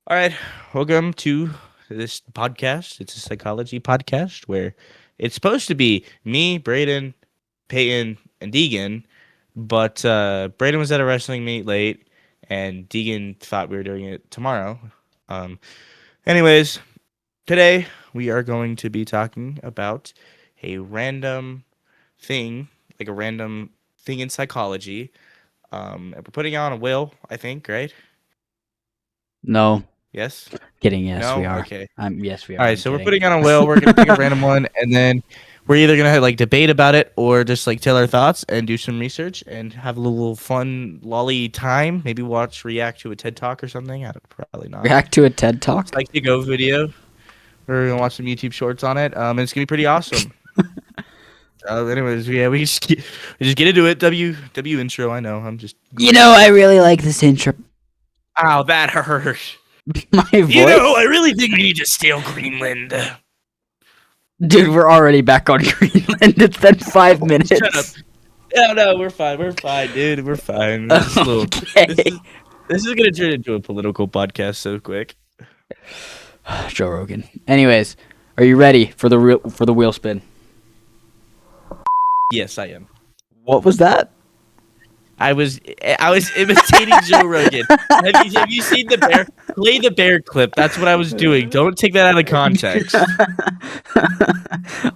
All right, welcome to this podcast. It's a psychology podcast where it's supposed to be me, Braden, Peyton, and Deegan, but Braden was at a wrestling meet late, and Deegan thought we were doing it tomorrow. Um, anyways, today we are going to be talking about a random thing, like a random thing in psychology. And we're putting on a will, I think, right? No, Yes? kidding. Yes, we No? are. Okay. Yes, we All are. right, I'm so we're kidding. putting on a whale. We're gonna pick a random one, and then we're either gonna like debate about it or just like tell our thoughts and do some research and have a little fun lolly time. Maybe react to a TED talk or something. I don't probably not. React to a TED Talk. Psych2Go video. We're gonna watch some YouTube shorts on it. It's gonna be pretty awesome. Anyways, yeah, we just get into it. W intro. I know. I'm just. I really like this intro. Ow, that hurt. My voice, I really think we need to steal Greenland. dude. We're already back on Greenland. It's been 5 minutes. Shut up. No, we're fine. We're fine, dude. We're fine. Okay. This is gonna turn into a political podcast so quick. Joe Rogan. Anyways, are you ready for the wheel spin? Yes, I am. What was that? I was imitating Joe Rogan. Have you seen the bear? Play the bear clip. That's what I was doing. Don't take that out of context.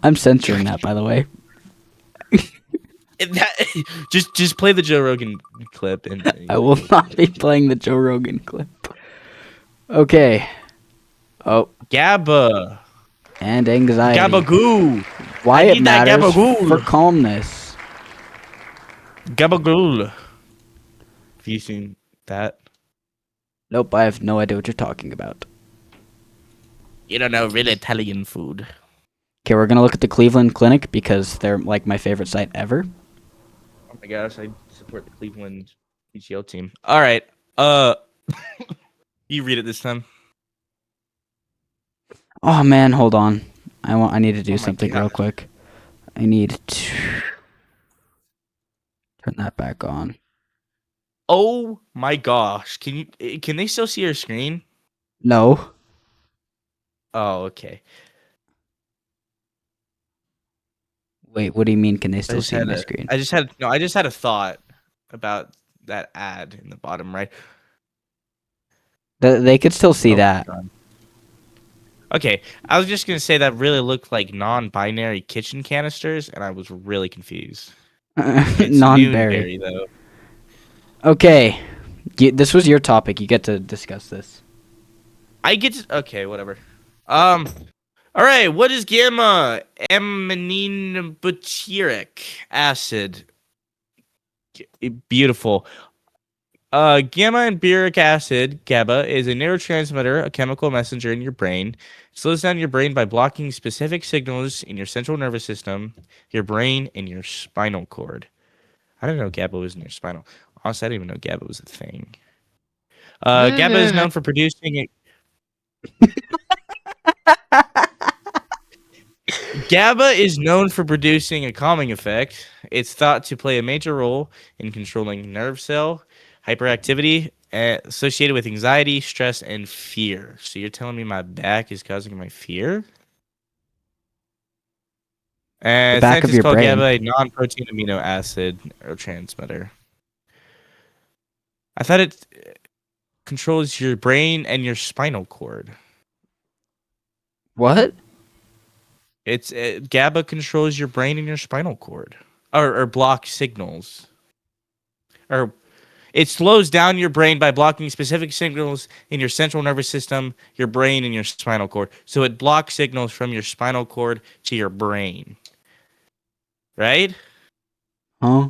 I'm censoring that, by the way. Just play the Joe Rogan clip. I will not be playing the Joe Rogan clip. Okay. Oh, GABA. and anxiety. Gabagoo. Why I it need that matters gabagool. for calmness. Gabagoo. Have you seen that? Nope, I have no idea what you're talking about. You don't know real Italian food. Okay, we're gonna look at the Cleveland Clinic because they're like my favorite site ever. Oh my gosh, I support the Cleveland PGL team. All right. You read it this time. Oh man, hold on. I need to do Oh my something real gosh. quick. I need to turn that back on. Oh my gosh. Can they still see your screen? No. Oh, okay. Wait, what do you mean? Can they I still just see had my a screen? I just had a thought about that ad in the bottom right. They could still see Oh, that. God. Okay, I was just gonna say that really looked like non-binary kitchen canisters, and I was really confused. It's Non-berry. Noonberry though. Okay, this was your topic. You get to discuss this. Okay, whatever. All right. What is gamma aminobutyric acid? Beautiful. Gamma and buric acid, GABA, is a neurotransmitter, a chemical messenger in your brain. It slows down your brain by blocking specific signals in your central nervous system, your brain, and your spinal cord. I didn't know GABA was in your spinal. Honestly, I didn't even know GABA was a thing. GABA is known for producing. GABA is known for producing a calming effect. It's thought to play a major role in controlling nerve cell hyperactivity associated with anxiety, stress, and fear. So you're telling me my back is causing my fear? The back of Scientists your call brain. GABA a non-protein amino acid neurotransmitter. I thought it controls your brain and your spinal cord. What? It's GABA controls your brain and your spinal cord, or blocks signals, or it slows down your brain by blocking specific signals in your central nervous system, your brain, and your spinal cord. So it blocks signals from your spinal cord to your brain. Right? Huh?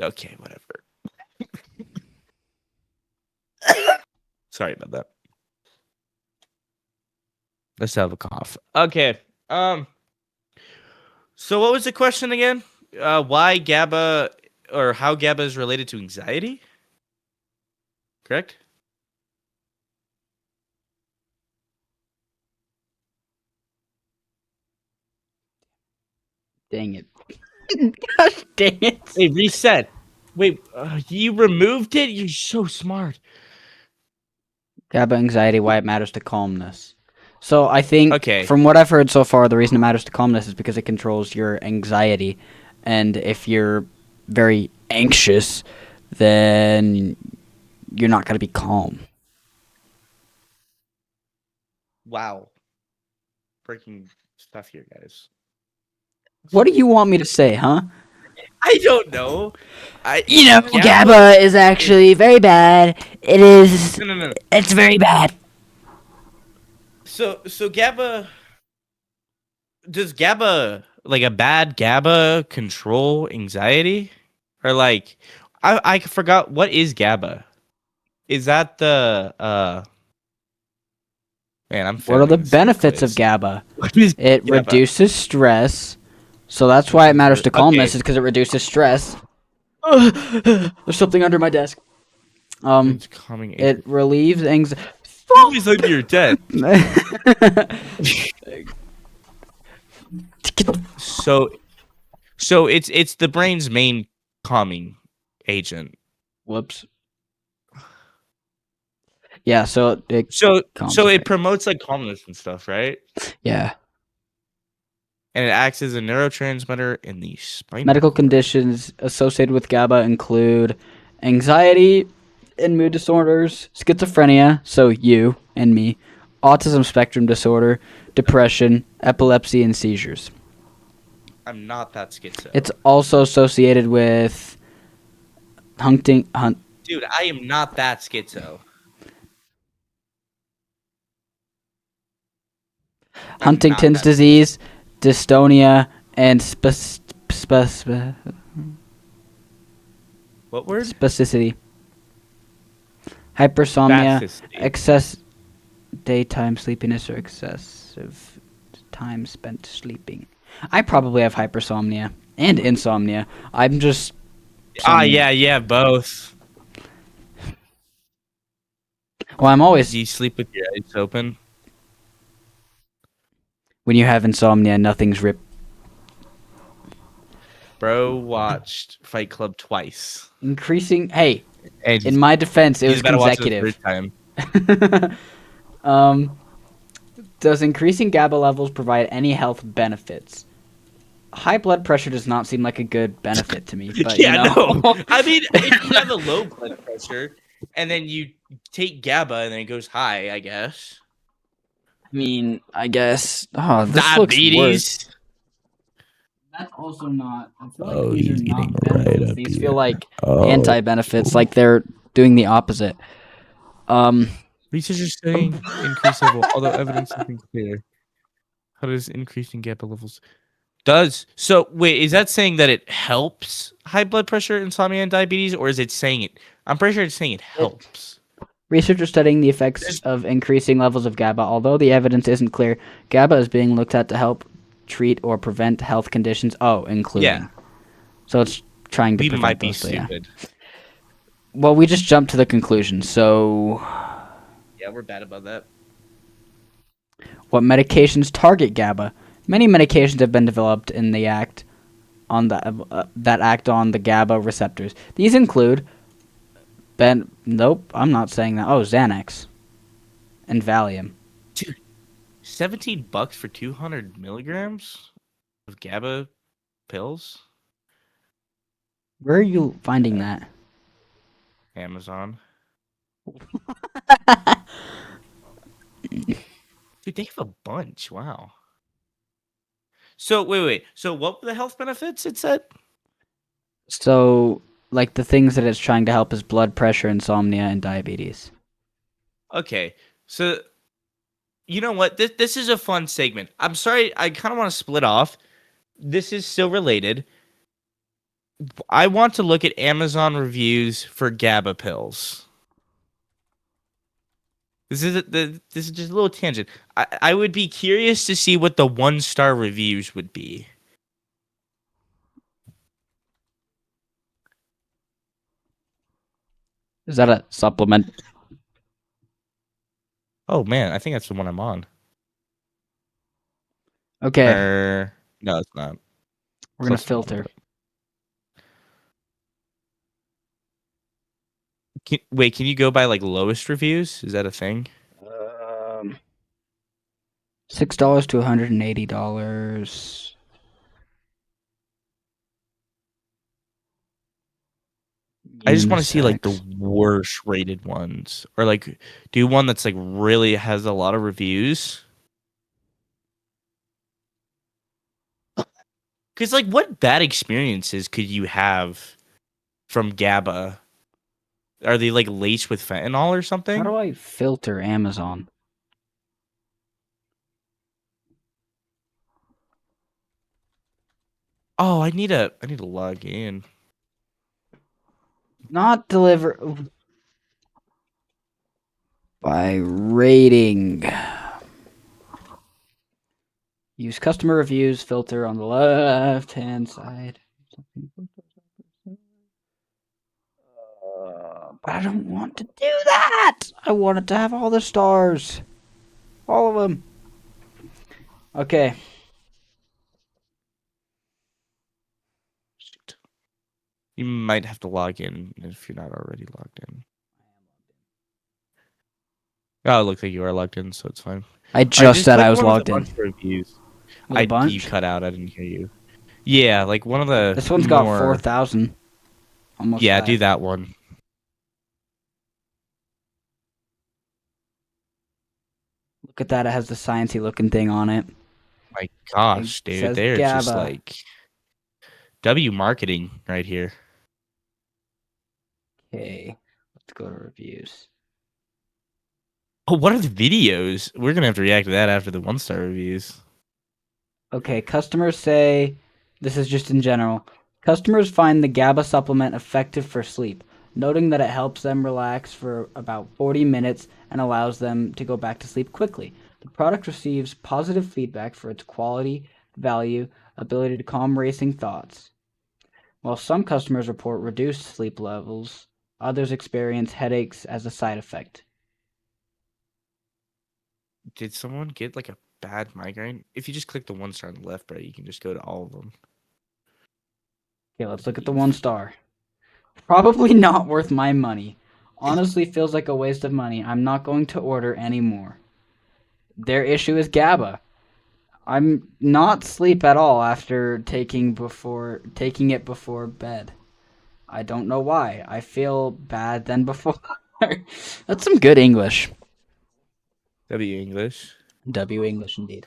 Okay, whatever. Sorry about that. Let's have a cough. Okay. So what was the question again? Why GABA or how GABA is related to anxiety? Correct? Dang it. Gosh dang it. Hey, reset. Wait, you removed it? You're so smart. GABA anxiety, why it matters to calmness. So I think Okay. from what I've heard so far, the reason it matters to calmness is because it controls your anxiety, and if you're very anxious, then you're not gonna be calm. Wow. Breaking stuff here, guys. What do you want me to say, huh? I don't know. I You know, GABA GABA is is actually very bad. It is. no no no. It's very bad. So GABA, does GABA, like a bad GABA, control anxiety? Or like I forgot, what is GABA? Is that the man, I'm What are the failing this benefits of quiz. GABA? What is It GABA? reduces stress. So that's why it matters to calmness, Okay. is because it reduces stress. There's something under my desk. Um, It's calming it agent. relieves anxiety. Who is under your desk? So it's the brain's main calming agent. Whoops. Yeah, so it calms So the it brain. promotes like calmness and stuff, right? Yeah. And it acts as a neurotransmitter in the spinal Medical cord. conditions associated with GABA include anxiety and mood disorders, schizophrenia, so you and me, autism spectrum disorder, depression, epilepsy, and seizures. I'm not that schizo. It's also associated with hunting, Dude, I am not that schizo. I'm not Huntington's that schizo. disease, dystonia, and What word? spasticity. Hypersomnia, Spasticity. excess daytime sleepiness, or excessive time spent sleeping. I probably have hypersomnia and insomnia. I'm just Ah, some. yeah, both. Well, I'm always. Do you sleep with your eyes open? When you have insomnia, nothing's ripped. Bro watched Fight Club twice. Increasing. Hey, And in my defense, it he's was about to watch it the third consecutive. time. um, does increasing GABA levels provide any health benefits? High blood pressure does not seem like a good benefit to me, but you Yeah, know. no. I mean, if you have a low blood pressure and then you take GABA and then it goes high, I guess. I mean, I guess. Oh, this looks worse. Diabetes. That's also not. I feel like Oh, these are he's getting not right benefits. up These feel here. like Oh. anti-benefits, like they're doing the opposite. Um, Researchers studying increased level, although evidence isn't clear. How does increasing GABA levels does so? Wait, is that saying that it helps high blood pressure, insomnia, and diabetes, or is it saying it? I'm pretty sure it's saying it it, helps. researchers studying the effects There's- of increasing levels of GABA. Although the evidence isn't clear, GABA is being looked at to help treat or prevent health conditions. Oh, Yeah, including. So it's trying to we might prevent be those. So yeah. stupid. Well, we just jumped to the conclusion. So, Yeah, we're bad about that. what medications target GABA? Many medications have been developed in the act on the that act on the GABA receptors. These include Nope, I'm not saying that. Oh, Xanax and Valium. Dude, $17 for 200 milligrams of GABA pills. Where are you finding that? Amazon. Dude, they have a bunch. Wow. So wait. So what were the health benefits it said? So, like the things that it's trying to help is blood pressure, insomnia, and diabetes. Okay. So you know what? This is a fun segment. I'm sorry, I kind of want to split off. This is still related. I want to look at Amazon reviews for GABA pills. This is just a little tangent. I would be curious to see what the 1-star reviews would be. Is that a supplement? Oh man, I think that's the one I'm on. Okay, No, it's not. we're gonna Close enough. filter. Wait, can you go by like lowest reviews? Is that a thing? $6 to $180. I just want to see like the Unisex. worst rated ones, or like do one that's like really has a lot of reviews. Because like, what bad experiences could you have from GABA? Are they like laced with fentanyl or How something? do I filter Amazon? Oh, I need to log in. Not deliver by rating. Use customer reviews filter on the left hand side. But I don't want to do that. I want it to have all the stars, all of them. Okay. Shoot. You might have to log in if you're not already logged in. Oh, it looks like you are logged in, so it's fine. I All right, just just said I click was one with a logged in bunch of reviews. with a You bunch. cut out. I didn't hear you. Yeah, like one of the This one's got more. 4,000, almost Yeah, do 5. that one. Look at that. It has the sciencey looking thing on it. My It gosh, dude, says they're just GABA. like W marketing right here. Okay. Let's go to reviews. Oh, what are the videos? We're gonna have to react to that after the 1-star reviews. Okay, customers say this is just in general. Customers find the GABA supplement effective for sleep, noting that it helps them relax for about 40 minutes and allows them to go back to sleep quickly. The product receives positive feedback for its quality, value, ability to calm racing thoughts. While some customers report reduced sleep levels, others experience headaches as a side effect. Did someone get like a bad migraine? If you just click the 1-star on the left, bro, you can just go to all of them. Okay, I let's look at the believe. 1 star. Probably not worth my money. Honestly, feels like a waste of money. I'm not going to order anymore. Their issue is GABA. I'm not sleep at all after taking it before bed. I don't know why. I feel bad than before. That's some good English. W English. W English indeed.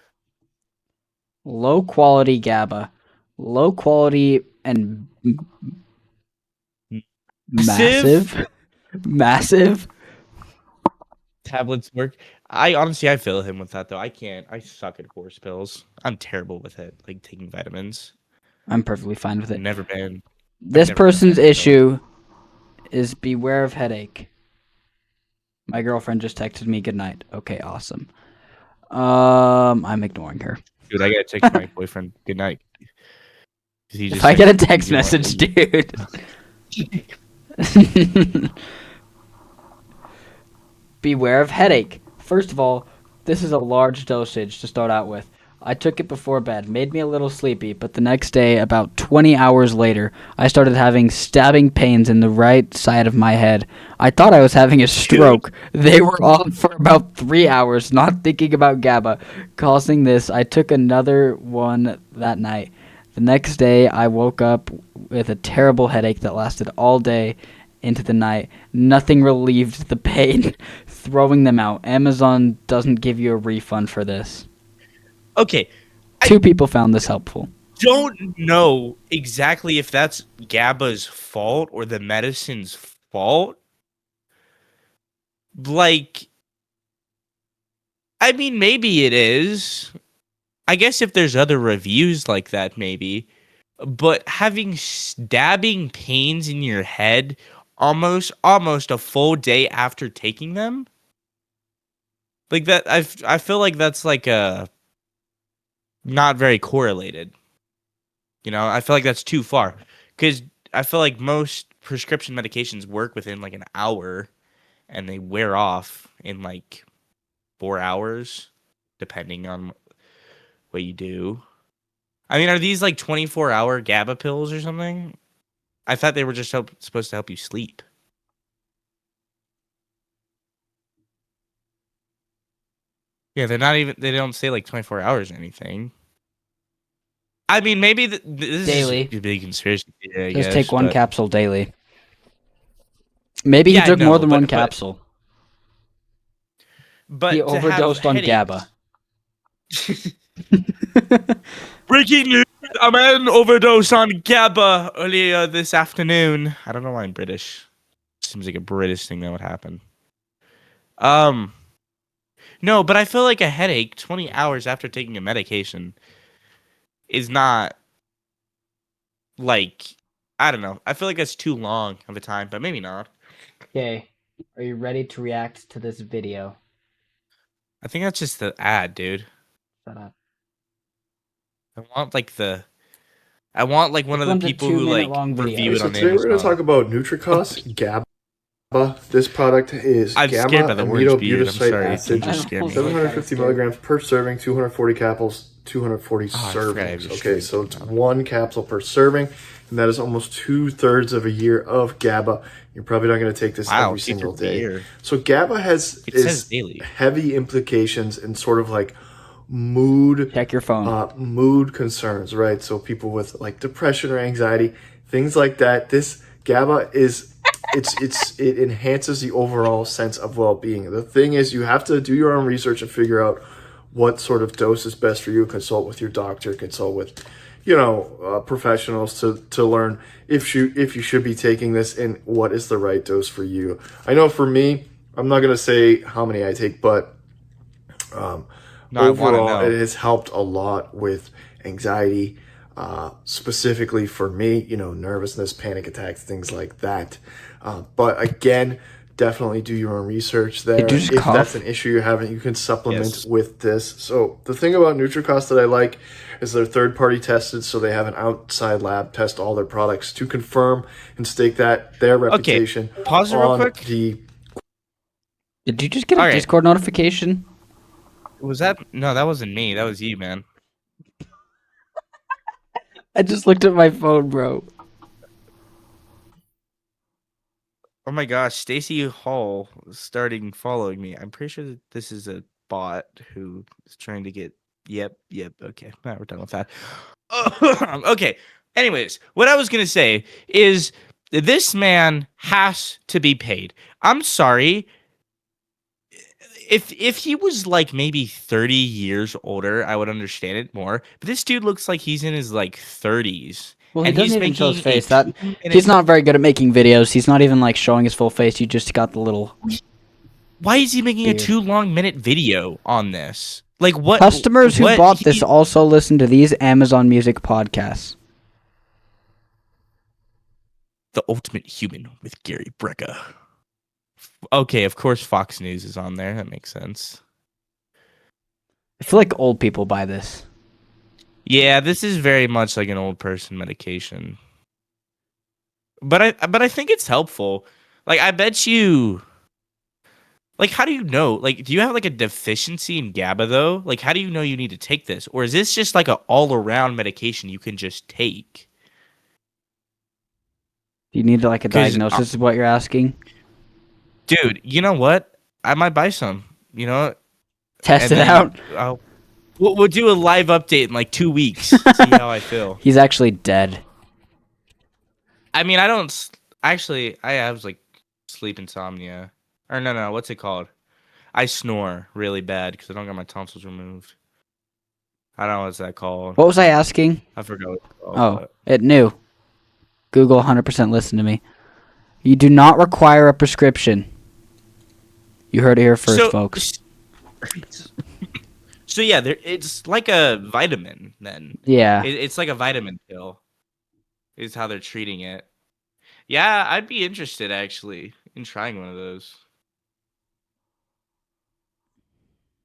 Low quality GABA. Low quality and Massive massive. Massive. tablets work. I feel him with that though. I can't. I suck at horse pills. I'm terrible with it. Like taking vitamins. I'm perfectly fine with it. Never been. I've This never been a person's fan of pills. issue is beware of headache. My girlfriend just texted me good night. Okay, awesome. I'm ignoring her. Dude, I gotta text my boyfriend good night. 'Cause he If just I get a texted me. text You know what? message, dude. Beware of headache. First of all, this is a large dosage to start out with. I took it before bed, made me a little sleepy, but the next day, about 20 hours later, I started having stabbing pains in the right side of my head. I thought I was having a Dude, stroke. They were on for about 3 hours, not thinking about GABA. Causing this, I took another one that night. The next day, I woke up with a terrible headache that lasted all day into the night. Nothing relieved the pain. Throwing them out. Amazon doesn't give you a refund for this. okay. I 2 people found this helpful. don't know exactly if that's GABA's fault or the medicine's fault. Like, I mean, maybe it is. I guess if there's other reviews like that, maybe. But having stabbing pains in your head almost a full day after taking them, like that, I feel like that's like a not very correlated. You know, I feel like that's too far because I feel like most prescription medications work within like an hour and they wear off in like 4 hours, depending on what you do. I mean, are these like 24-hour GABA pills or something? I thought they were just supposed to help you sleep. Yeah, they're not even. They don't say like 24 hours or anything. I mean, maybe this is Daily. a big conspiracy theory, I Just take guess. one But capsule daily. Maybe he yeah, I took more know. than one But capsule. He but to have overdosed on GABA. headaches. Breaking news: a man overdosed on GABA earlier this afternoon. I don't know why I'm British. Seems like a British thing that would happen. Um, no, but I feel like a headache 20 hours after taking a medication is not like, I don't know. I feel like that's too long of a time, but maybe not. Okay, are you ready to react to this video? I think that's just the ad, dude. Shut up. I want like the I want like one This of the one's a people who 2-minute like long review video. Hey, it so on today we're going to Amazon. talk about Nutricos GABA. This product is I'm scared by gamma the orange beard. I'm aminobutysate sorry. Don't acid, just scare me. I don't know. 750 milligrams per serving, 240 capsules, 240 Oh, I forgot I have servings. your Okay, stream so it's on. one capsule per serving, and that is almost 2/3 of a year of GABA. You're probably not going to take this Wow, every single 2/3 a day. year. So GABA has It says is daily. heavy implications in sort of like mood Check your phone. mood concerns, right? So people with like depression or anxiety, things like that. This GABA is it enhances the overall sense of well-being. The thing is, you have to do your own research and figure out what sort of dose is best for you. Consult with your doctor. Consult with, professionals to learn if you should be taking this and what is the right dose for you. I know for me, I'm not gonna say how many I take, but No, I want to overall, it know. has helped a lot with anxiety, specifically for me, nervousness, panic attacks, things like that. But again, definitely do your own research there. Did you just If that's cough? an issue you're having, you can supplement Yes. with this. So the thing about Nutricost that I like is they're third party tested, so they have an outside lab test all their products to confirm and stake that their Okay. reputation Pause it real on quick. the. Did you just get a All right. Discord notification? Was that? No, that wasn't me. That was you, man. I just looked at my phone, bro. Oh my gosh, Stacy Hall starting following me. I'm pretty sure that this is a bot who is trying to get. Yep. Okay, now we're done with that. Okay. Anyways, what I was gonna say is this man has to be paid. I'm sorry. If he was like maybe 30 years older, I would understand it more. But this dude looks like he's in his like 30s. Well, he And doesn't he's even show his making a face. That 2-minute. he's not very good at making videos. He's not even like showing his full face. He just got the little Why is he making a beard. 2 long minute video on this? Like what? Customers who what bought this also listen to these Amazon Music podcasts. The Ultimate Human with Gary Brecka. Okay, of course Fox News is on there. That makes sense. I feel like old people buy this. Yeah, this is very much like an old person medication. But I think it's helpful. Like I bet you. Like, how do you know? Like, do you have like a deficiency in GABA though? Like, how do you know you need to take this, or is this just like a all around medication you can just take? Do you need like a 'Cause, diagnosis? Is what you're asking? dude, you know what? I might buy some. You know, Test and it then out. we'll do a live update in like 2 weeks. See how I feel. He's actually dead. I mean, I don't actually. I have like sleep insomnia, or no. What's it called? I snore really bad because I don't get my tonsils removed. I don't know what's that called. What was I asking? I forgot what it's called. Oh, But. it knew. Google 100% listen to me. You do not require a prescription. You heard it here first, folks. So yeah, it's like a vitamin. Then Yeah. it's like a vitamin pill. Is how they're treating it. Yeah, I'd be interested actually in trying one of those.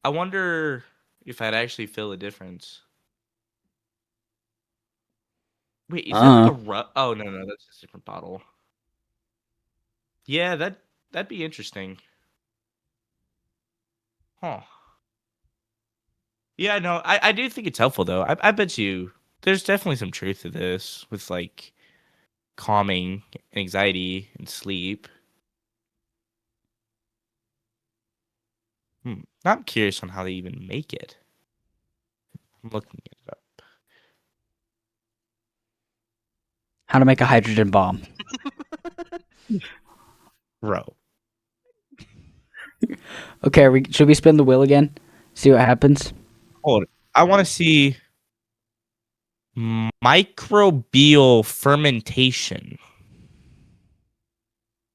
I wonder if I'd actually feel a difference. Wait, is that like a Oh no, that's a different bottle. Yeah, that'd be interesting. Huh. Yeah, no, I do think it's helpful though. I bet you there's definitely some truth to this with like calming anxiety and sleep. I'm curious on how they even make it. I'm looking it up. How to make a hydrogen bomb. Bro. Okay, should we spin the wheel again? See what happens? Hold it. I want to see microbial fermentation.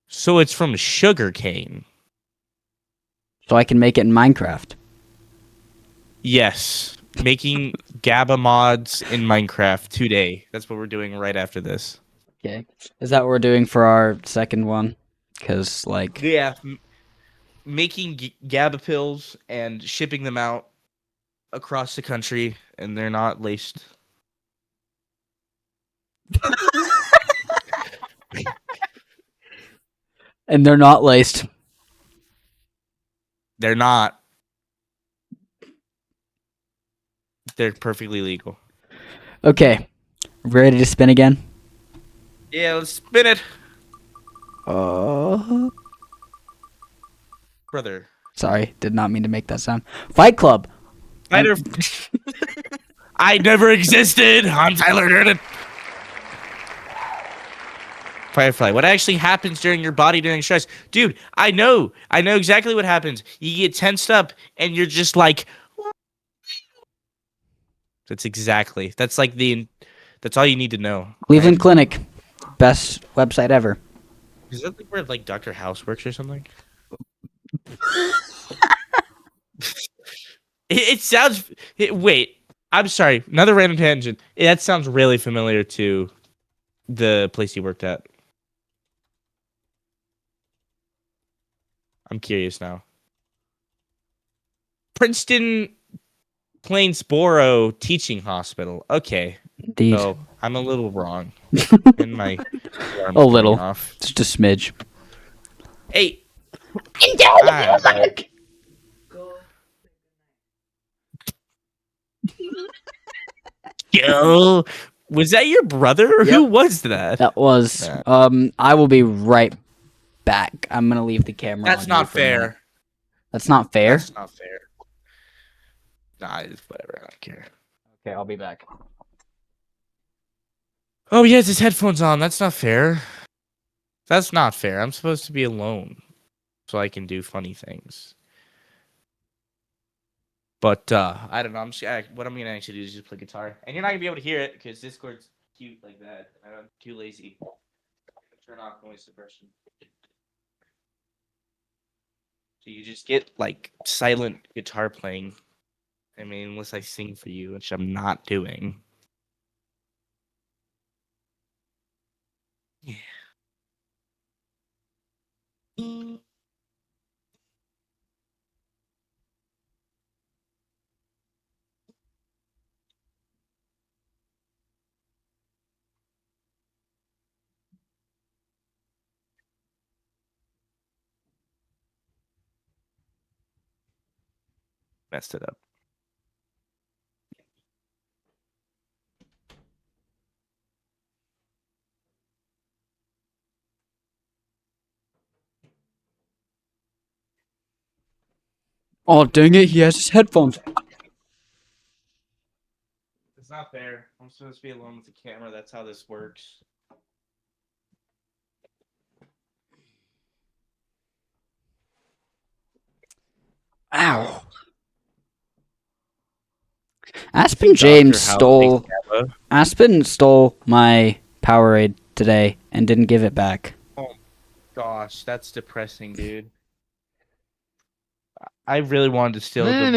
So it's from sugar cane. So I can make it in Minecraft. Yes. Making GABA mods in Minecraft today. That's what we're doing right after this. Okay. Is that what we're doing for our second one? Because, like... Yeah. Making GABA pills and shipping them out across the country, and they're not laced. And they're not laced. They're not. They're perfectly legal. Okay. Ready to spin again? Yeah, let's spin it. Brother. Sorry, did not mean to make that sound. Fight Club. Fighter. I never existed. I'm Tyler Durden. Firefly. What actually happens during your body during stress? Dude, I know exactly what happens. You get tensed up and you're just like that's like that's all you need to know. Cleveland Right? Clinic. Best website ever. Is that like where like Dr. House works or something? It sounds wait, I'm sorry. Another random tangent. That sounds really familiar to the place you worked at. I'm curious now. Princeton Plainsboro Teaching Hospital. Okay. Indeed. So I'm a little wrong. And my alarm's A little. going off. Just a smidge. Hey. Yo. Was that your brother? Or Yep. who was that? That was. I will be right back. I'm gonna leave the camera. That's on not you for a minute. fair. That's not fair. That's not fair. Nah, it's whatever. I don't care. Okay, I'll be back. Oh, he has his headphones on. That's not fair. That's not fair. I'm supposed to be alone so I can do funny things. But I don't know. What I'm gonna actually do is just play guitar, and you're not gonna be able to hear it because Discord's cute like that. I'm too lazy to turn off noise suppression. So you just get like silent guitar playing. I mean, unless I sing for you, which I'm not doing. Yeah. Messed it up. Oh dang it! He has his headphones. It's not fair. I'm supposed to be alone with the camera. That's how this works. Ow. Aspen James stole. Aspen stole my Powerade today and didn't give it back. Oh gosh, that's depressing, dude. I really wanted to steal the one.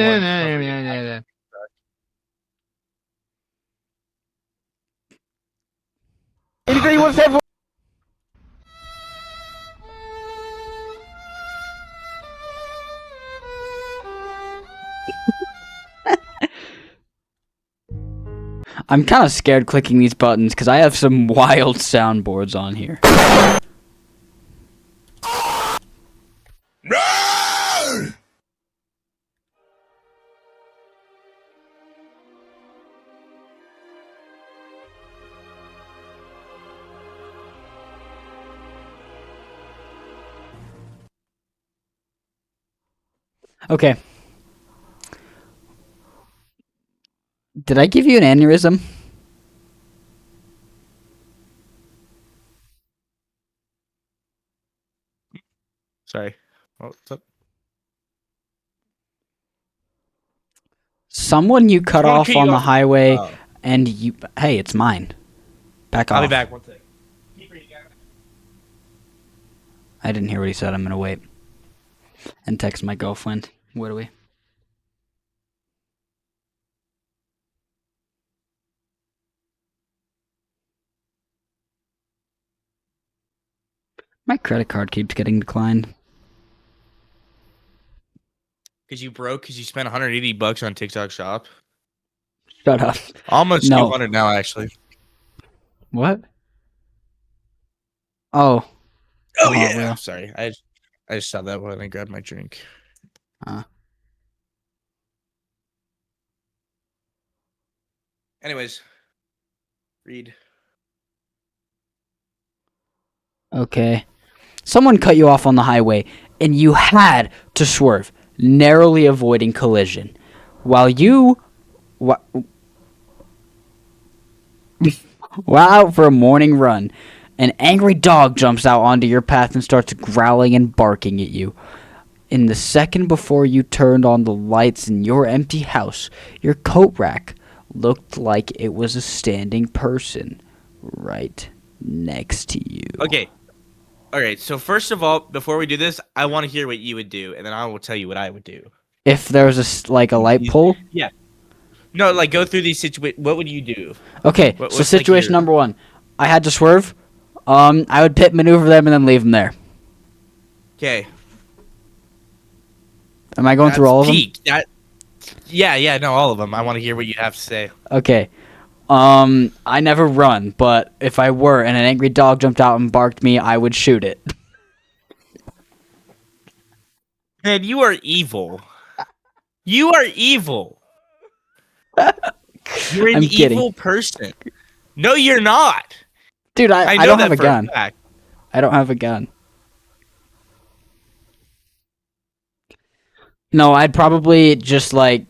Anybody wants that? I'm kind of scared clicking these buttons because I have some wild soundboards on here. No! Okay. Did I give you an aneurysm? Sorry. What's up? Someone you cut Someone cut off you on the off. highway Oh, and you. Hey, it's mine. Back I'll be off. back. One sec. Keep reading, guys. I didn't hear what he said. I'm gonna wait and text my girlfriend. What do we? My credit card keeps getting declined. Because you broke because you spent $180 on TikTok Shop. Shut up. Almost No. 200 now, actually. What? Oh. Oh Hot yeah. Wheel. Sorry, I just saw that when I grabbed my drink. Uh, Anyways, read. okay. Someone cut you off on the highway and you had to swerve, narrowly avoiding collision. While you wh- while out for a morning run, an angry dog jumps out onto your path and starts growling and barking at you. In the second before you turned on the lights in your empty house, your coat rack looked like it was a standing person right next to you. Okay. All right. So first of all, before we do this, I want to hear what you would do, and then I will tell you what I would do. If there was like a light pole. Yeah. No, like go through these situations. What would you do? Okay, so What's like situation your number one, I had to swerve. I would pit maneuver them and then leave them there. okay? Am I going That's through all of them? peak. That. Yeah. No, all of them. I want to hear what you have to say. Okay. I never run, but if I were and an angry dog jumped out and barked me, I would shoot it. Man, you are evil. You are evil. You're an I'm kidding. evil person. No, you're not. Dude, I I know don't that have a for gun. fact. I don't have a gun. No, I'd probably just like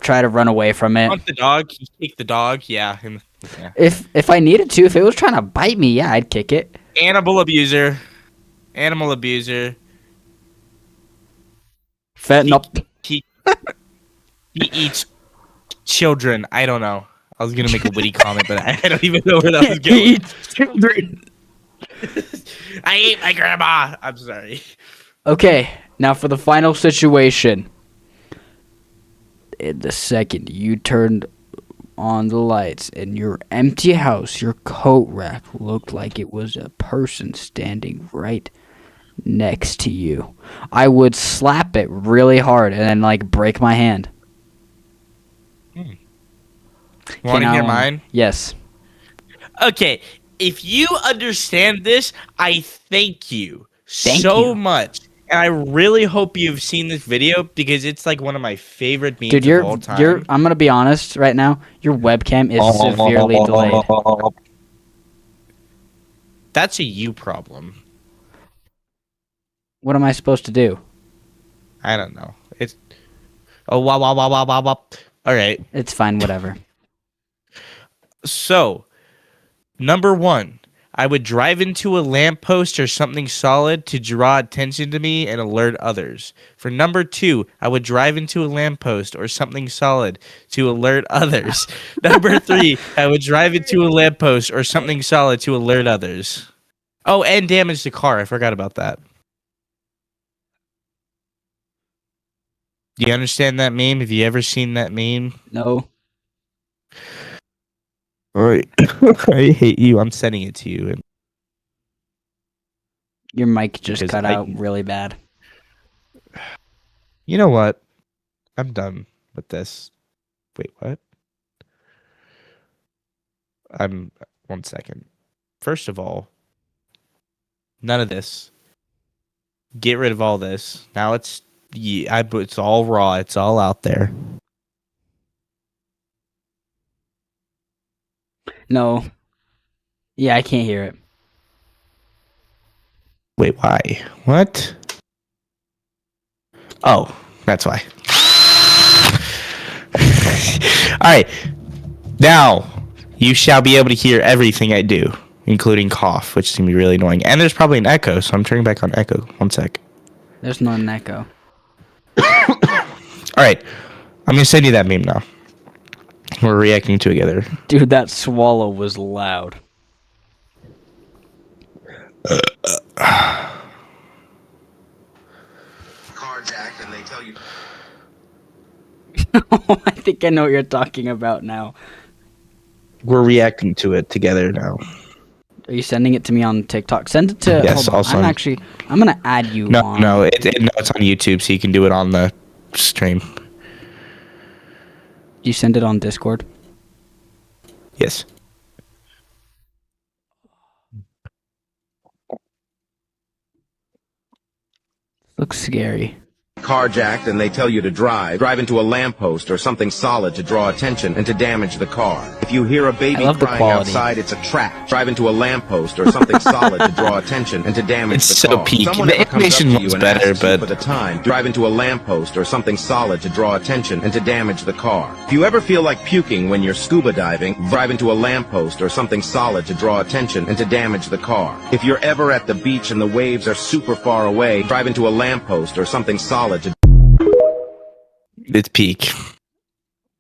try to run away from it. Hunt the dog. You kick the dog. Yeah. Yeah. If I needed to, if it was trying to bite me, yeah, I'd kick it. Animal abuser. Animal abuser. Fatten up. He, he eats children. I don't know. I was gonna make a witty comment, but I don't even know where that was He going. eats children. I ate my grandma. I'm sorry. Okay, now for the final situation. In the second you turned on the lights in your empty house, your coat rack looked like it was a person standing right next to you. I would slap it really hard and then like break my hand. Want to now, hear mine? Yes. Okay. If you understand this, I thank you Thank so you. much. And I really hope you've seen this video because it's like one of my favorite memes Dude, of all time. I'm gonna be honest right now. Your webcam is severely delayed. That's a you problem. What am I supposed to do? I don't know. It's oh wow wow wow wow wow wow. All right. It's fine, whatever. So, number 1, I would drive into a lamppost or something solid to draw attention to me and alert others. For number 2, I would drive into a lamppost or something solid to alert others. Number 3, I would drive into a lamppost or something solid to alert others. Oh, and damage the car. I forgot about that. Do you understand that meme? Have you ever seen that meme? No. All right. I hate you. I'm sending it to you. Your mic just Because cut I out can- really bad. You know what? I'm done with this. Wait, what? I'm 1 second. First of all, none of this. Get rid of all this. Now it's all raw. It's all out there. No. Yeah, I can't hear it. Wait, why? What? Oh, That's why. All right. Now, you shall be able to hear everything I do, including cough, which is going to be really annoying. And there's probably an echo, so I'm turning back on echo. 1 sec. There's not an echo. All right. I'm going to send you that meme now. We're reacting to it together. Dude, that swallow was loud. Carjacked and they tell you. I think I know what you're talking about now. We're reacting to it together now. Are you sending it to me on TikTok? Send it to. Yes, hold on. also. I'm gonna add you. No, on. no, it's on YouTube, so you can do it on the stream. You send it on Discord. Yes. Looks scary. Carjacked and they tell you to drive into a lamppost or something solid to draw attention and to damage the car. If you hear a baby I love the crying quality. outside, it's a trap. Drive into a lamppost or something solid to draw attention and to damage It's the so car. peak. Someone The ever comes up animation to you looks and better, asks you but- for the time. Drive into a lamppost or something solid to draw attention and to damage the car. If you ever feel like puking when you're scuba diving, drive into a lamppost or something solid to draw attention and to damage the car. If you're ever at the beach and the waves are super far away, drive into a lamppost or something solid to It's peak.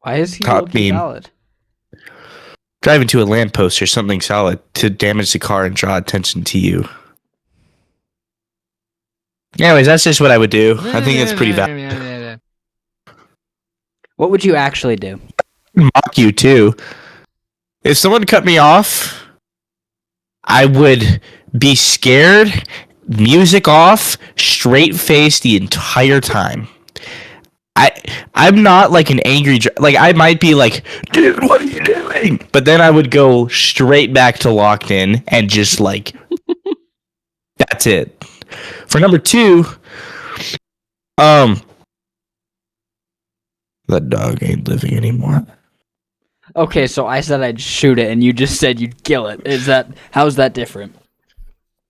Why is he Top looking meme. valid? Drive into a lamppost or something solid to damage the car and draw attention to you. Anyways, that's just what I would do. I think it's pretty valid. What would you actually do? Mock you too. If someone cut me off, I would be scared, music off, straight face the entire time. I'm not like an angry, like I might be like, dude, what are you doing? But then I would go straight back to locked in and just like, that's it. For number 2, that dog ain't living anymore. Okay, so I said I'd shoot it, and you just said you'd kill it. How's that different?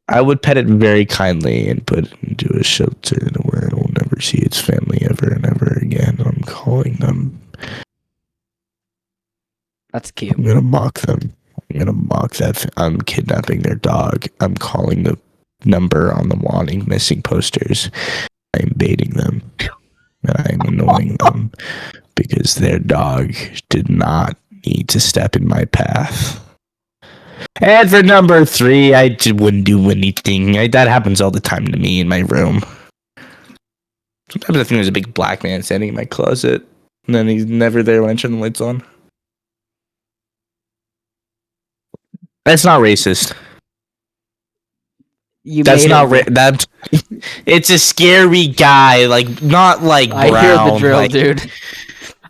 I would pet it very kindly and put it into a shelter where it will never see its family ever and ever again. I'm calling them. That's cute. I'm gonna mock them. I'm gonna mock that. I'm kidnapping their dog. I'm calling the number on the wanting missing posters. I'm baiting them. And I'm annoying them because their dog did not need to step in my path. And for number 3, I wouldn't do anything. That happens all the time to me in my room. Sometimes I think there's a big black man standing in my closet, and then he's never there when I turn the lights on. That's not racist. That's not that. It's a scary guy, like not like brown. I hear the drill, like, dude.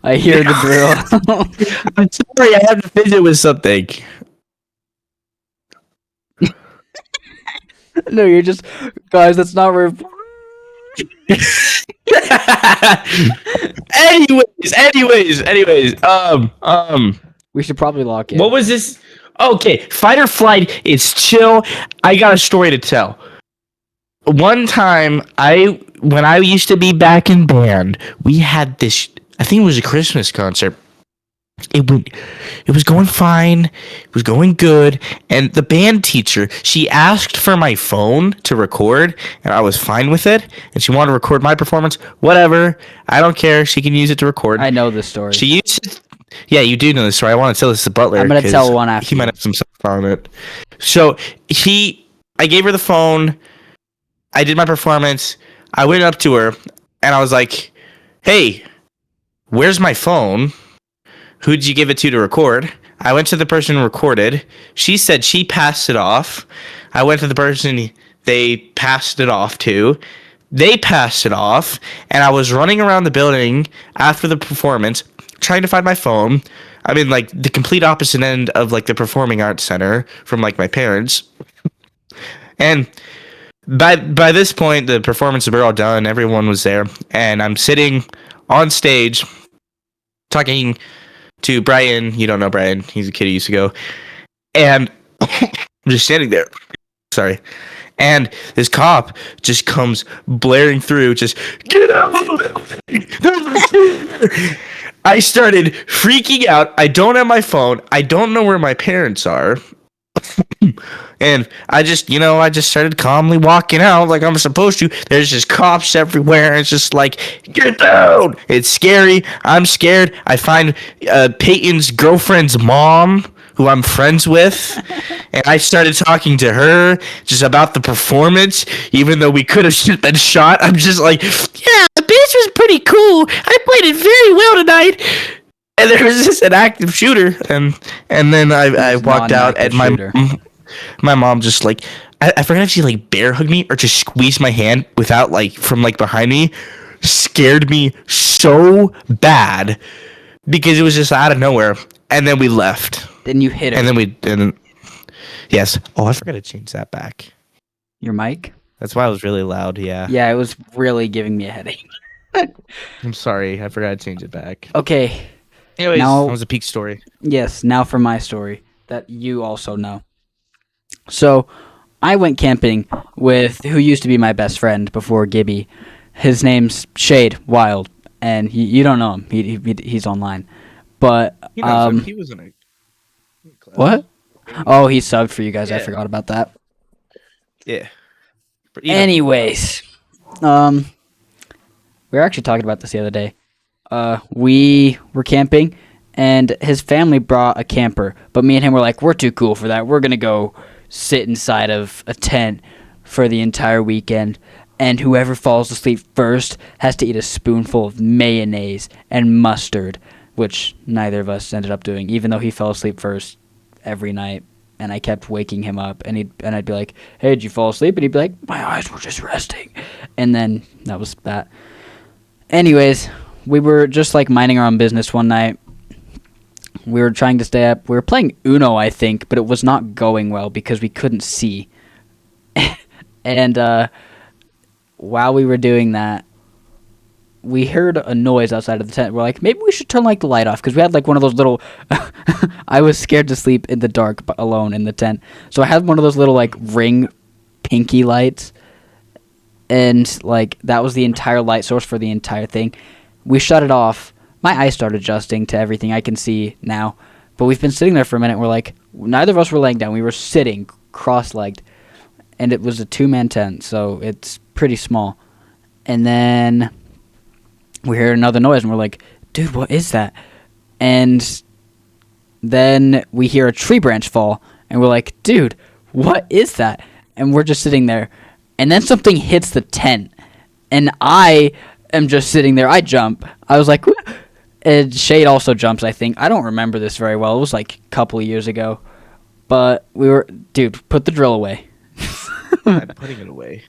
I hear the drill. I'm sorry, I have to fidget with something. No, you're just guys. That's not where. anyways. We should probably lock in. What was this? Okay, fight or flight. It's chill. I got a story to tell. One time, when I used to be back in band, we had this. I think it was a Christmas concert. It was going fine. It was going good. And the band teacher, she asked for my phone to record, and I was fine with it. And she wanted to record my performance. Whatever. I don't care. She can use it to record. I know this story. She used it. Yeah, you do know this story. I want to tell this to Butler. I'm gonna tell one after he might have some stuff on it. So I gave her the phone. I did my performance. I went up to her, and I was like, "Hey, where's my phone? Who'd you give it to record?" I went to the person who recorded. She said she passed it off. I went to the person they passed it off to. They passed it off, and I was running around the building after the performance trying to find my phone. I mean, like, the complete opposite end of, like, the Performing Arts Center from, like, my parents. And by this point, the performances were all done. Everyone was there. And I'm sitting on stage talking to Brian. You don't know Brian. He's a kid who used to go. And I'm just standing there. Sorry. And this cop just comes blaring through, just get out of the building. There's a shooter. I started freaking out. I don't have my phone. I don't know where my parents are. And I just started calmly walking out like I'm supposed to. There's just cops everywhere. It's just like, get down. It's scary. I'm scared. I find Peyton's girlfriend's mom, who I'm friends with, and I started talking to her just about the performance, even though we could have been shot. I'm just like, yeah, the bass was pretty cool. I played it very well tonight. And there was just an active shooter, and then I walked out, and my mom just like, I forgot if she like bear hugged me or just squeezed my hand without like from like behind me, scared me so bad because it was just out of nowhere, and then we left. Then you hit her. And then yes. Oh, I forgot to change that back. Your mic? That's why it was really loud. Yeah. Yeah, it was really giving me a headache. I'm sorry, I forgot to change it back. Okay. Anyways, Now- that was a peak story. Yes, now for my story that you also know. So, I went camping with who used to be my best friend before Gibby. His name's Shade Wild, and you don't know him. He's online. But He knows he was in a class. what? Oh, he subbed for you guys. I Yeah. forgot about that. Yeah. But Anyways, we were actually talking about this the other day. We were camping, and his family brought a camper, but me and him were like, we're too cool for that. We're gonna go sit inside of a tent for the entire weekend, and whoever falls asleep first has to eat a spoonful of mayonnaise and mustard, which neither of us ended up doing, even though he fell asleep first every night. And I kept waking him up, and I'd be like, hey, did you fall asleep? And he'd be like, my eyes were just resting. And then that was that. Anyways, we were just like minding our own business one night. We were trying to stay up. We were playing Uno, I think, but it was not going well because we couldn't see. And while we were doing that, we heard a noise outside of the tent. We're like, maybe we should turn like the light off, because we had like one of those little I was scared to sleep in the dark alone in the tent, so I had one of those little like ring pinky lights, and like that was the entire light source for the entire thing. We shut it off. My eyes started adjusting to everything I can see now, but we've been sitting there for a minute. We're like, neither of us were laying down. We were sitting cross-legged, and it was a two-man tent, so it's pretty small. And then we heard another noise, and we're like, dude, what is that? And then we hear a tree branch fall, and we're like, dude, what is that? And we're just sitting there, and then something hits the tent, and I am just sitting there. I jump. I was like, "What?" And Shade also jumps, I think. I don't remember this very well. It was like a couple of years ago. But we were, dude, put the drill away. I'm putting it away.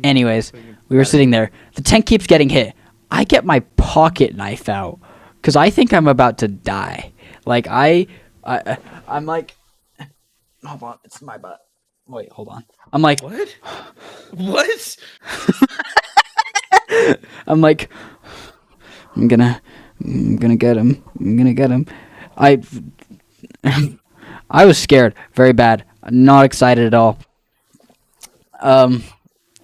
Anyways, we were sitting there. The tent keeps getting hit. I get my pocket knife out because I think I'm about to die. Like I'm like, hold on, it's my butt. Wait, hold on. I'm like, What? What? I'm like, I'm gonna get him. I'm gonna get him. I was scared very bad. Not excited at all.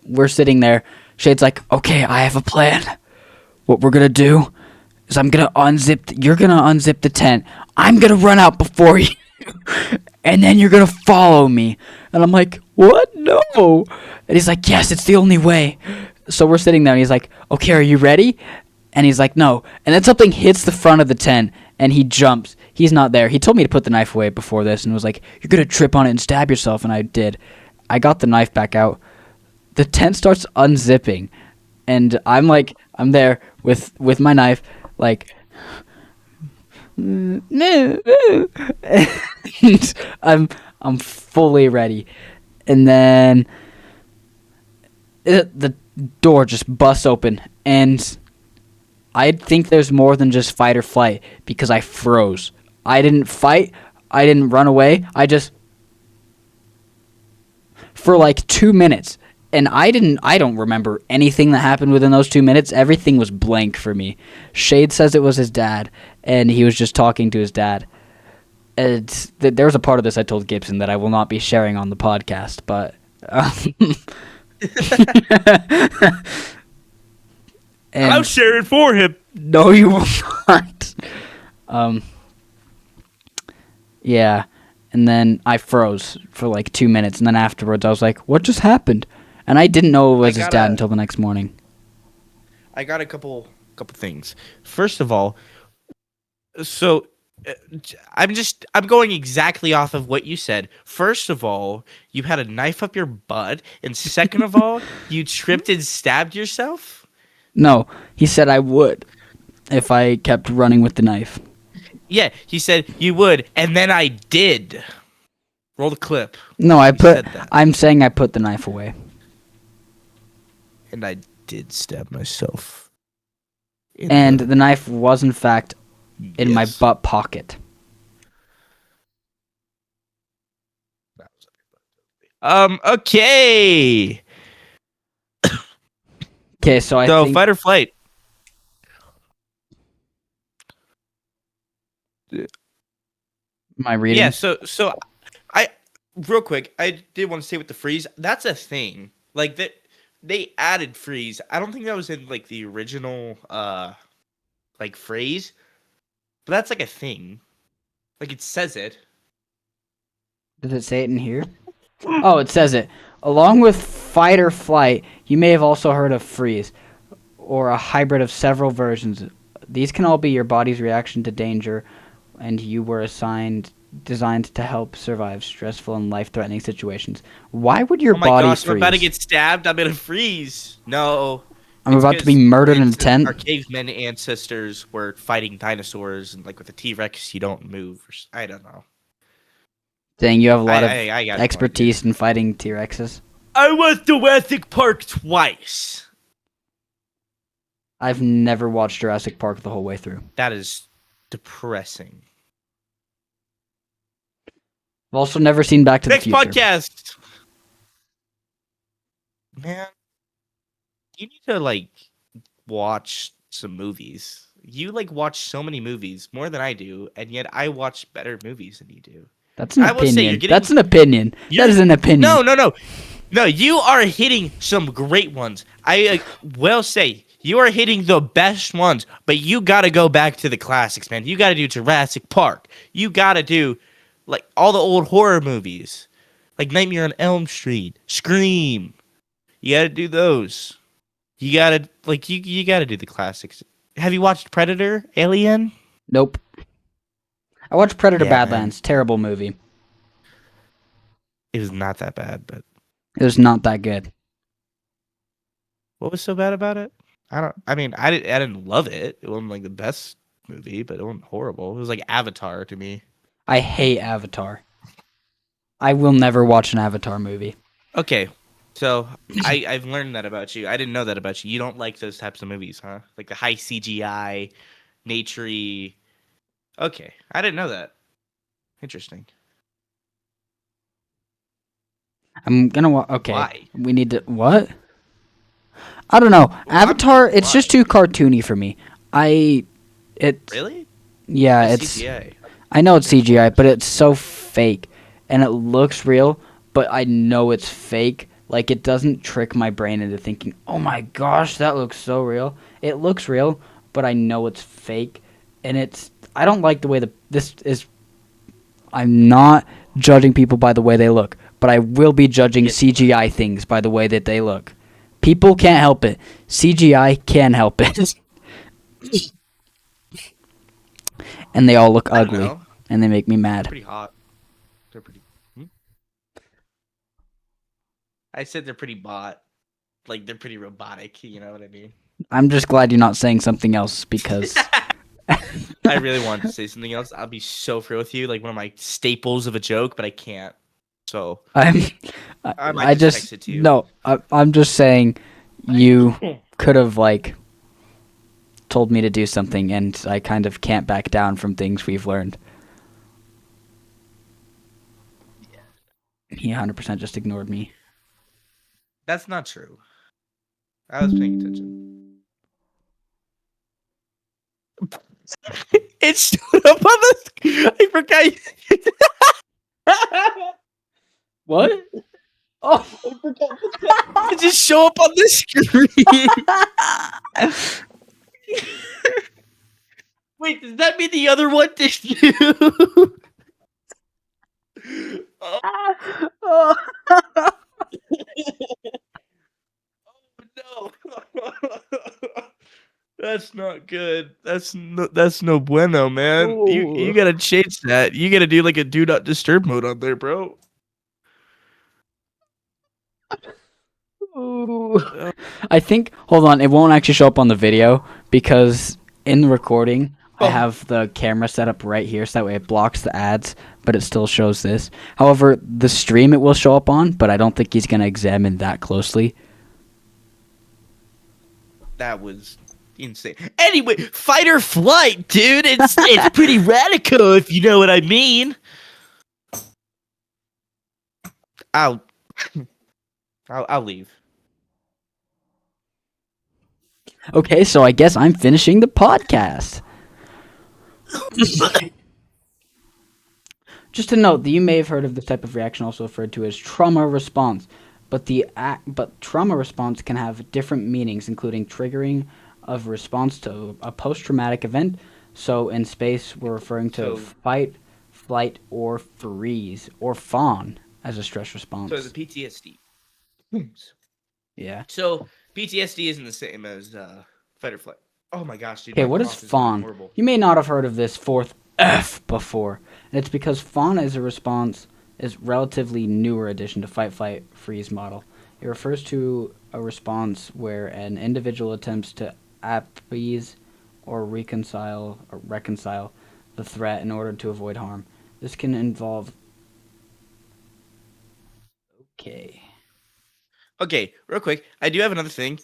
We're sitting there. Shade's like, okay, I have a plan. What we're gonna do is you're gonna unzip the tent. I'm gonna run out before you, and then you're gonna follow me. And I'm like, what? No. And he's like, yes, it's the only way. So we're sitting there, and he's like, okay, are you ready? And he's like, no. And then something hits the front of the tent, and he jumps. He's not there. He told me to put the knife away before this, and was like, you're gonna trip on it and stab yourself. And I did. I got the knife back out. The tent starts unzipping, and I'm there with my knife, like, no, and I'm fully ready, and then the door just busts open, and I think there's more than just fight or flight, because I froze. I didn't fight. I didn't run away. I just, for like 2 minutes. And I don't remember anything that happened within those 2 minutes. Everything was blank for me. Shade says it was his dad, and he was just talking to his dad. There was a part of this I told Gibson that I will not be sharing on the podcast, but I'll and share it for him. no, you will not. Um, yeah, and then I froze for like 2 minutes, and then afterwards I was like, "What just happened?" And I didn't know it was his dad until the next morning. I got a couple things. First of all, so uh, I'm going exactly off of what you said. First of all, you had a knife up your butt, and second of all, you tripped and stabbed yourself. No, he said I would if I kept running with the knife. Yeah, he said you would, and then I did. Roll the clip. No, He said that. I'm saying I put the knife away. And I did stab myself. And the knife was in fact in my Yes. butt pocket. Okay. Okay, so I So think fight or flight. am I reading? Yeah. So I real quick. I did want to say with the freeze. That's a thing. Like that. They added freeze. I don't think that was in like the original like phrase, but that's like a thing. Like it says it. Does it say it in here? Oh, it says it. Along with fight or flight, you may have also heard of freeze, or a hybrid of several versions. These can all be your body's reaction to danger, and you were designed to help survive stressful and life-threatening situations. Why would your Oh my body gosh! freeze? I'm about to get stabbed. I'm gonna freeze. No. I'm It's about to be 'cause murdered in a tent. Our cavemen ancestors were fighting dinosaurs, and like with the T-Rex, you don't move. I don't know. Saying you have a lot of I got expertise in fighting T-Rexes. I went to Jurassic Park twice. I've never watched Jurassic Park the whole way through. That is depressing. I've also never seen Back to Next the Future. podcast, man. You need to like watch some movies. You like watch so many movies more than I do, and yet I watch better movies than you do. That's an I will say opinion. you're getting- That's an opinion. That is an opinion. No, you are hitting some great ones. I will say you are hitting the best ones, but you got to go back to the classics, man. You got to do Jurassic Park. You got to do like all the old horror movies, like Nightmare on Elm Street, Scream. You got to do those. You got to like you got to do the classics. Have you watched Predator, Alien? Nope. I watched Predator Yeah, Badlands. Terrible movie. It was not that bad, but It was not that good. what was so bad about it? I didn't love it. It wasn't like the best movie, but it wasn't horrible. It was like Avatar to me. I hate Avatar. I will never watch an Avatar movie. Okay, so I've learned that about you. I didn't know that about you. You don't like those types of movies, huh? Like the high CGI, naturey. Okay, I didn't know that. Interesting. I'm gonna okay. Why? We need to what? I don't know. Avatar. It's why? just too cartoony for me. Really? Yeah. It's It's. CGI. I know it's CGI, but it's so fake, and it looks real, but I know it's fake. Like it doesn't trick my brain into thinking, "Oh my gosh, that looks so real." It looks real, but I know it's fake, and it's. I don't like the way this is. I'm not judging people by the way they look, but I will be judging CGI things by the way that they look. People can't help it. CGI can help it. And they all look I don't ugly, know. and they make me mad. Pretty hot. They're pretty. I said they're pretty bot. Like they're pretty robotic. You know what I mean? I'm just glad you're not saying something else because I really wanted to say something else. I'll be so fair with you, like one of my staples of a joke, but I can't. So I'm. I might I just just text it to you. no. I'm just saying you could have like told me to do something, and I kind of can't back down from things we've learned. He 100% just ignored me. That's not true. I was paying attention. It stood up on the. I forgot. What? Oh. It just show up on the screen. Wait, does that mean the other one did too? Oh. No. That's not good. That's no bueno, man. You Ooh. gotta change that. You gotta do like a do not disturb mode on there, bro. Ooh. I think. Hold on. It won't actually show up on the video because in the recording, I Oh. have the camera set up right here, so that way it blocks the ads, but it still shows this. However, the stream it will show up on, but I don't think he's gonna examine that closely. That was insane. Anyway, fight or flight, dude. It's pretty radical if you know what I mean. I'll I'll leave. Okay, so I guess I'm finishing the podcast. Just to note that you may have heard of this type of reaction, also referred to as trauma response, but trauma response can have different meanings, including triggering of response to a post-traumatic event. So in space, we're referring to So- fight, flight, or freeze, or fawn as a stress response. So the PTSD. Yeah. So PTSD isn't the same as fight or flight. Oh my gosh, dude. Okay, my what is cough going fawn? horrible. You may not have heard of this fourth F before, and it's because fawn is a response is relatively newer addition to fight, flight, freeze model. It refers to a response where an individual attempts to appease or reconcile the threat in order to avoid harm. This can involve. Okay. Okay, real quick, I do have another thing.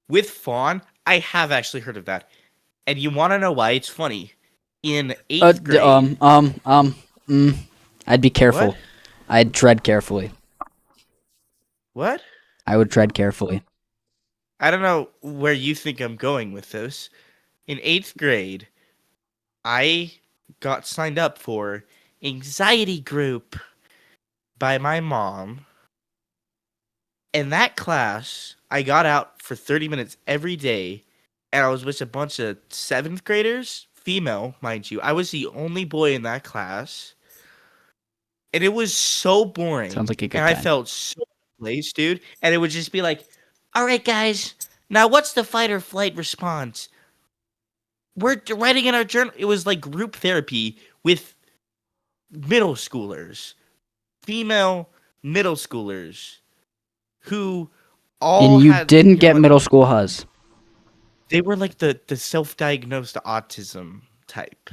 With fawn, I have actually heard of that. And you want to know why it's funny? In 8th grade. I'd be careful. What? I'd tread carefully. What? I would tread carefully. I don't know where you think I'm going with this. In 8th grade, I got signed up for anxiety group by my mom. In that class, I got out for 30 minutes every day, and I was with a bunch of 7th graders, female, mind you. I was the only boy in that class, and it was so boring. Sounds like a good and I time. felt so placed, dude. And it would just be like, all right, guys, now what's the fight or flight response? We're writing in our journal. It was like group therapy with middle schoolers, female middle schoolers, who all And you had, didn't know get what? middle school huzz. They were like the self-diagnosed autism type.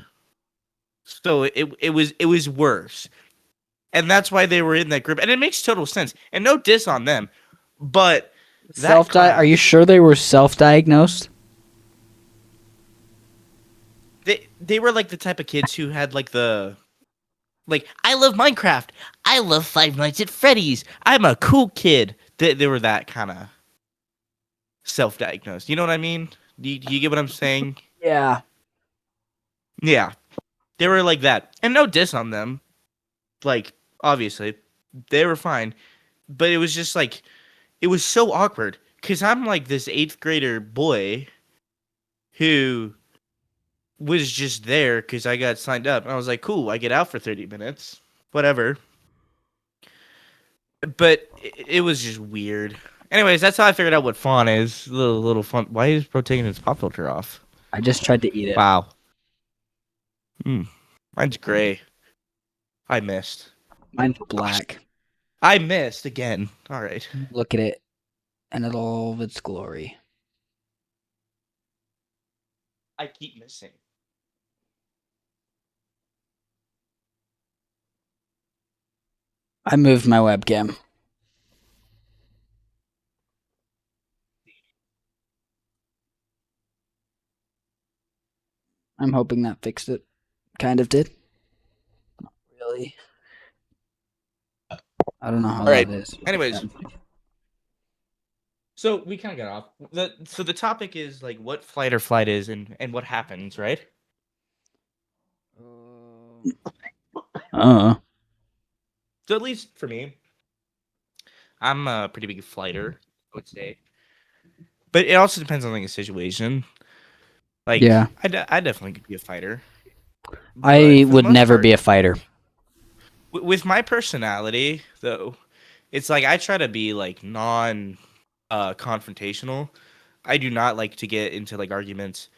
So it was worse. And that's why they were in that group. And it makes total sense. And no diss on them. But that Are you sure they were self-diagnosed? they were like the type of kids who had like I love Minecraft. I love Five Nights at Freddy's. I'm a cool kid. They were that kind of self-diagnosed. You know what I mean? Do you get what I'm saying? Yeah. Yeah. They were like that. And no diss on them. Like, obviously, they were fine. But it was just like, it was so awkward. Because I'm like this 8th grader boy who was just there because I got signed up. And I was like, cool, I get out for 30 minutes. Whatever. But it was just weird. Anyways, that's how I figured out what fawn is. Little fun. Why is Bro taking his pop filter off? I just tried to eat it. Wow. Mine's gray. I missed. Mine's black. I missed again. All right. Look at it in all of its glory. I keep missing. I moved my webcam. I'm hoping that fixed it. Kind of did. Not really. I don't know how All right. that is. Anyways. So we kind of got off. So the topic is like what flight or flight is and what happens, right? So at least for me, I'm a pretty big flighter, I would say. But it also depends on like a situation. Like Yeah. I definitely could be a fighter, but I for the would most never part, be a fighter. with my personality though, it's like I try to be like non confrontational. I do not like to get into like arguments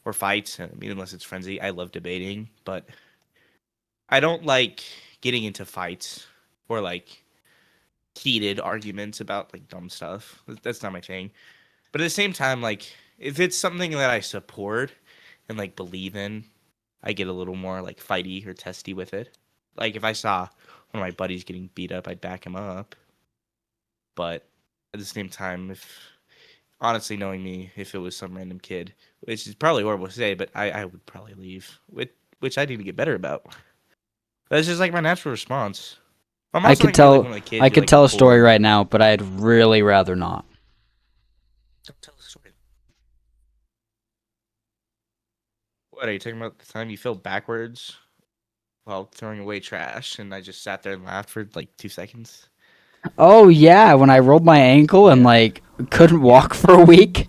or fights. I mean, unless it's frenzy. I love debating, but I don't like getting into fights or like heated arguments about like dumb stuff. That's not my thing. But at the same time, like if it's something that I support and like believe in, I get a little more like fighty or testy with it. Like if I saw one of my buddies getting beat up, I'd back him up. But at the same time, if honestly knowing me, if it was some random kid, which is probably horrible to say, but I would probably leave. Which I need to get better about. That's just like my natural response. I'm I also could thinking about like tell one of the kids I who could like tell a story pulled. right now, but I'd really rather not. Don't tell the story. What are you talking about? The time you fell backwards while throwing away trash, and I just sat there and laughed for like 2 seconds. Oh yeah, when I rolled my ankle and Yeah. like couldn't walk for a week.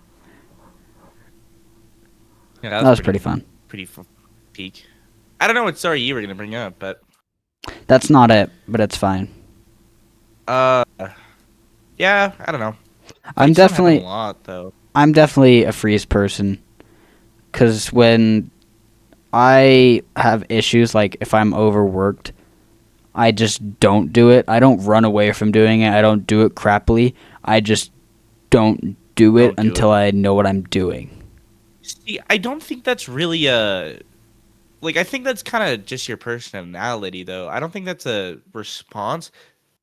Yeah, That was pretty fun. pretty peak. I don't know what story you were gonna bring up, but That's not it, but it's fine. uh, yeah, I don't know. I'm Fights don't happen a definitely lot though. I'm definitely a freeze person, cuz when I have issues like if I'm overworked, I just don't do it. I don't run away from doing it. I don't do it crappily. I just don't do it Don't do until it. I know what I'm doing. See, I don't think that's really a like. I think that's kind of just your personality, though. I don't think that's a response.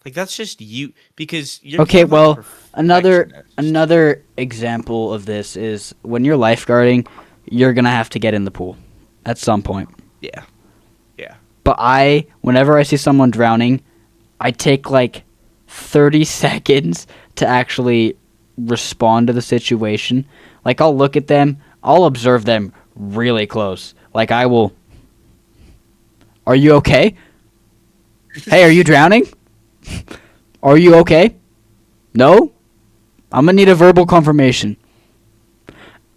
Like that's just you because you're Okay, kind of like a well, another perfectionist. another example of this is when you're lifeguarding, you're going to have to get in the pool at some point. Yeah, yeah. But whenever I see someone drowning, I take like 30 seconds to actually respond to the situation. Like I'll look at them, I'll observe them really close. Like I will, "Are you okay? Hey, are you drowning? Are you okay? No? I'm going to need a verbal confirmation."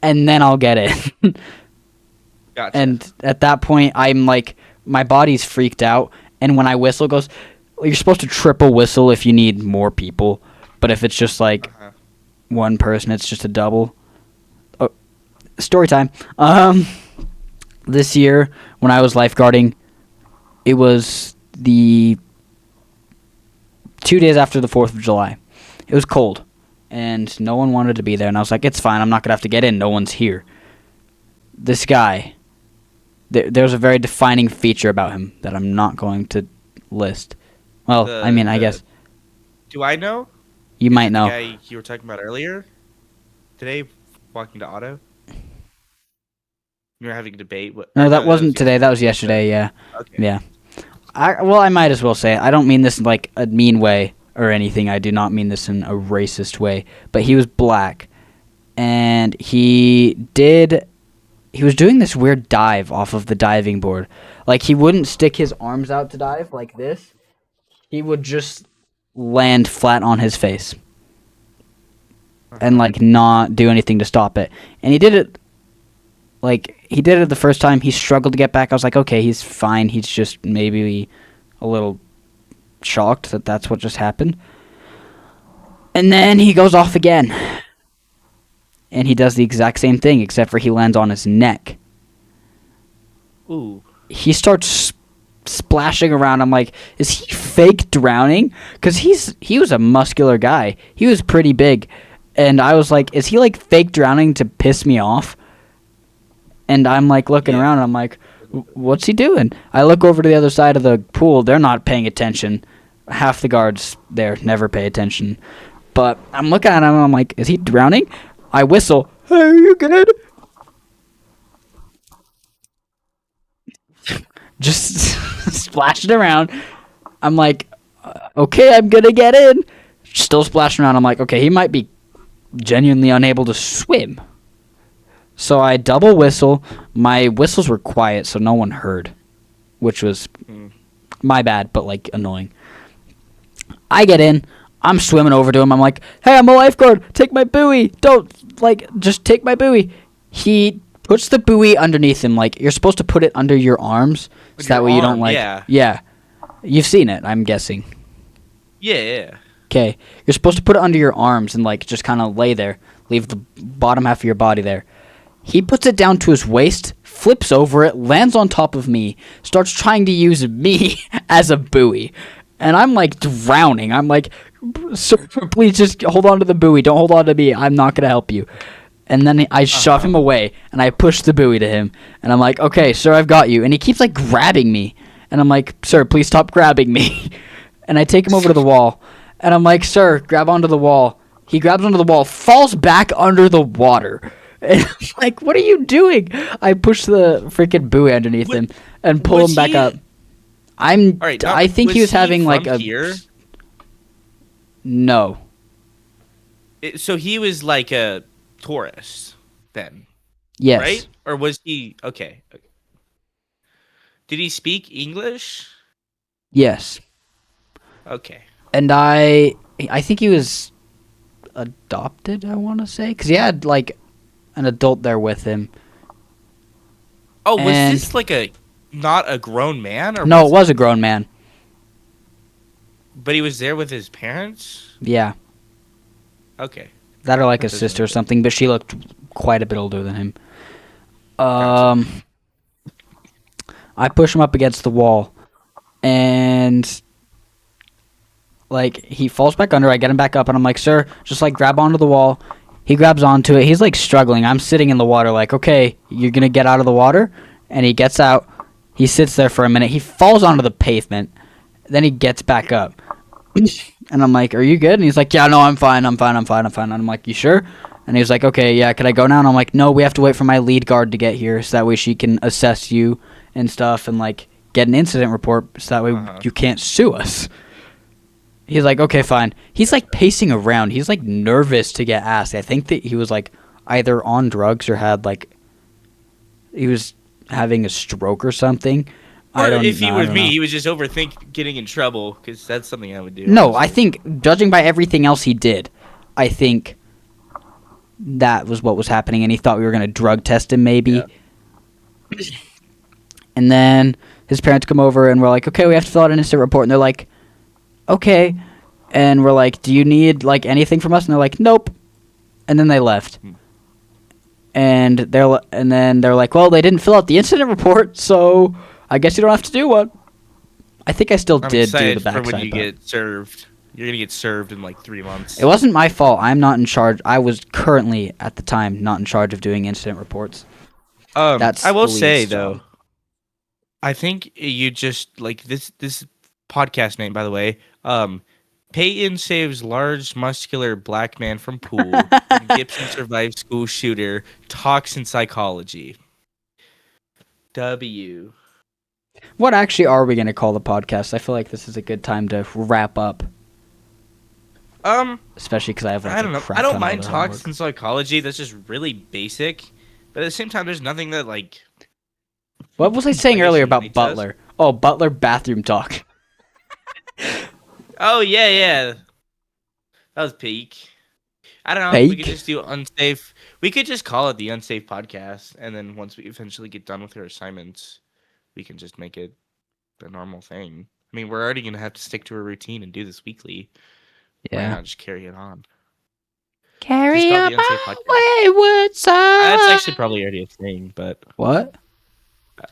And then I'll get it. Gotcha. And at that point, I'm like, my body's freaked out. And when I whistle, it goes, well, you're supposed to triple whistle if you need more people. But if it's just like Uh-huh. one person, it's just a double. Oh, story time. This year, when I was lifeguarding, it was the 2 days after the 4th of July. It was cold. And no one wanted to be there. And I was like, it's fine. I'm not going to have to get in. No one's here. This guy, there's a very defining feature about him that I'm not going to list. Well, I mean, I guess Do I know? you Is might it know. the guy you were talking about earlier today, walking to auto. You were having a debate. No, that wasn't was today. That was yesterday. yesterday. Yeah, Okay. yeah. I might as well say it. I don't mean this in like a mean way or anything. I do not mean this in a racist way. But he was black, and he was doing this weird dive off of the diving board. Like he wouldn't stick his arms out to dive like this. He would just land flat on his face and like not do anything to stop it. And he did it the first time. He struggled to get back. I was like, okay, he's fine. He's just maybe a little shocked that that's what just happened. And then he goes off again. And he does the exact same thing, except for he lands on his neck. Ooh. He starts splashing around. I'm like, is he fake drowning? Because he was a muscular guy. He was pretty big. And I was like, is he like fake drowning to piss me off? And I'm like looking around and I'm like, what's he doing? I look over to the other side of the pool. They're not paying attention. Half the guards there never pay attention. But I'm looking at him and I'm like, is he drowning? I whistle. Hey, are you good? Just splashing around. I'm like, okay, I'm gonna get in. Still splashing around. I'm like, okay, he might be genuinely unable to swim. So I double whistle. My whistles were quiet, so no one heard, which was My bad, but like annoying. I get in. I'm swimming over to him. I'm like, hey, I'm a lifeguard. Take my buoy. Don't, like, just take my buoy. He puts the buoy underneath him. Like, you're supposed to put it under your arms. So that way you don't, like. Yeah. Yeah. You've seen it, I'm guessing. Yeah. Okay. You're supposed to put it under your arms and, like, just kind of lay there. Leave the bottom half of your body there. He puts it down to his waist, flips over it, lands on top of me, starts trying to use me as a buoy. And I'm, like, drowning. I'm like, sir, please just hold on to the buoy. Don't hold on to me. I'm not going to help you. And then I shove him away, and I push the buoy to him. And I'm like, okay, sir, I've got you. And he keeps, like, grabbing me. And I'm like, sir, please stop grabbing me. And I take him over to the wall. And I'm like, sir, grab onto the wall. He grabs onto the wall, falls back under the water. And I'm like, what are you doing? I push the freaking buoy underneath him and pull him back up. I think he was having like a here? No. So he was like a tourist then. Yes. Right? Or was he okay. Did he speak English? Yes. Okay. And I think he was adopted, I want to say, cuz he had like an adult there with him. Oh, was this like not a grown man or No, it was a grown man. But he was there with his parents? Yeah. Okay. That or like a sister or something, but she looked quite a bit older than him. I push him up against the wall, and like he falls back under. I get him back up, and I'm like, sir, just like grab onto the wall. He grabs onto it. He's like struggling. I'm sitting in the water, like, okay, you're gonna get out of the water, and he gets out. He sits there for a minute. He falls onto the pavement. Then he gets back up. And I'm like, are you good? And he's like, yeah, no, I'm fine. And I'm like, you sure? And he was like, okay, yeah, can I go now? And I'm like, no, we have to wait for my lead guard to get here so that way she can assess you and stuff and, like, get an incident report so that way you can't sue us. He's like, okay, fine. He's, like, pacing around. He's, like, nervous to get asked. I think that he was, like, either on drugs or had, like, he was having a stroke or something. Or if he was me, he was just overthink getting in trouble, because that's something I would do. No, honestly. I think, judging by everything else he did, I think that was what was happening, and he thought we were going to drug test him, maybe. Yeah. And then his parents come over, and we're like, okay, we have to fill out an incident report, and they're like, okay. And we're like, do you need, like, anything from us? And they're like, nope. And then they left. And then they're like, well, they didn't fill out the incident report, so I guess you don't have to do one. I think I still did do the backside. For when you get served. You're going to get served in like 3 months. It wasn't my fault. I'm not in charge. I was currently, at the time, not in charge of doing incident reports. I will say, though, I think you just, like, this podcast name, by the way, Peyton saves large, muscular black man from pool. Gibson survives school shooter. Talks in psychology. W. What actually are we going to call the podcast? I feel like this is a good time to wrap up. Especially because I have like I don't know. I don't mind talks in psychology. That's just really basic. But at the same time, there's nothing that like. What was I saying earlier about Butler? Oh, Butler bathroom talk. Oh yeah. That was peak. I don't know. Peak? We could just do unsafe. We could just call it the unsafe podcast, and then once we eventually get done with our assignments, we can just make it the normal thing. I mean, we're already gonna have to stick to a routine and do this weekly. Yeah. Why not just carry it on? Carry on my wayward son. That's actually probably already a thing, but what?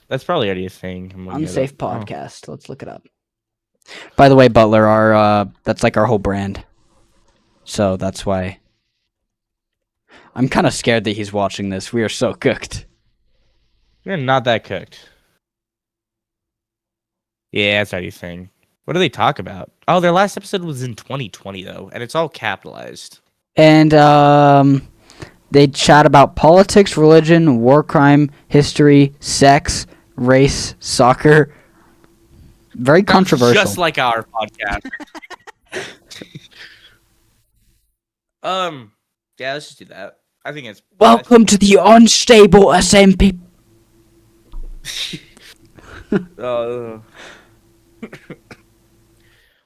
That's probably already a thing. Unsafe podcast. Let's look it up. By the way, Butler, that's like our whole brand. So that's why I'm kind of scared that he's watching this. We are so cooked. We're not that cooked. Yeah, that's already a thing. What do they talk about? Oh, their last episode was in 2020 though, and it's all capitalized. And they chat about politics, religion, war crime, history, sex, race, soccer. Very controversial. Just like our podcast. Yeah, let's just do that. I think it's welcome to the unstable SMP.